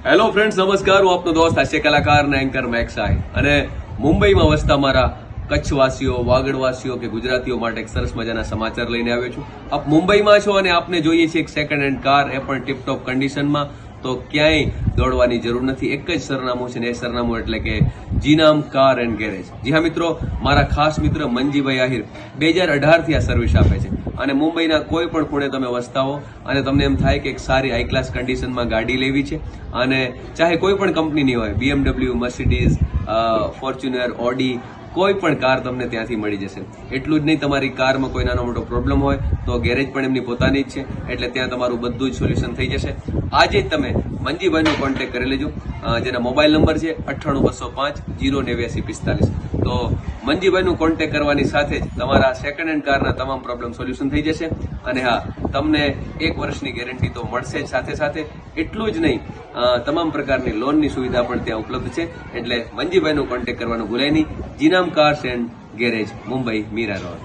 Hello friends, નમસ્કાર. હું આપનો દોસ્ત હાસ્ય કલાકાર અને એન્કર મેક્સાઈ અને મુંબઈમાં વસતા મારા કચ્છવાસીઓ, વાગડવાસીઓ કે ગુજરાતીઓ માટે એક સરસ મજાના સમાચાર લઈને આવ્યો છું. આપ મુંબઈમાં છો અને આપને જોઈએ છે એક સેકન્ડ હેન્ડ કાર, એ પણ ટીપટોપ કન્ડિશનમાં, તો ક્યાંય દોડવાની જરૂર નથી. એક જ સરનામું છે ને એ સરનામું એટલે કે જીનામ કાર એન્ડ ગેરેજ. જી હા મિત્રો, મારા ખાસ મિત્ર મંજીભાઈ આહિર 2018 થી આ સર્વિસ આપે છે અને મુંબઈના કોઈ પણ ખૂણે તમે વસતા હો અને તમને એમ થાય કે એક સારી હાઈ ક્લાસ કન્ડિશનમાં ગાડી લેવી છે અને ચાહે કોઈ પણ કંપનીની હોય, BMW, મર્સિડીઝ, ફોર્ચ્યુનર, ઓડી, કોઈ પણ કાર તમને ત્યાંથી મળી જશે. એટલું જ નહીં, તમારી કારમાં કોઈ નાનો મોટો પ્રોબ્લેમ હોય તો ગેરેજ પણ એમની પોતાની જ છે, એટલે ત્યાં તમારું બધું જ સોલ્યુશન થઈ જશે. આજે જ તમે મંજીભાઈનો કોન્ટેક્ટ કરી લેજો, જેના મોબાઈલ નંબર છે 9825508945. તો મંજીભાઈનું કોન્ટેક્ટ કરવાની સાથે જ તમારા સેકન્ડ હેન્ડ કારના તમામ પ્રોબ્લેમ સોલ્યુશન થઈ જશે. અને હા, તમને 1 વર્ષની ગેરંટી તો મળશે જ. સાથે સાથે એટલું જ નહીં, તમામ પ્રકારની લોનની સુવિધા પણ ત્યાં ઉપલબ્ધ છે. એટલે મંજીભાઈનો કોન્ટેક્ટ કરવાનું ભૂલાય નહીં. Jinam cars and garage, Mumbai, Mira road.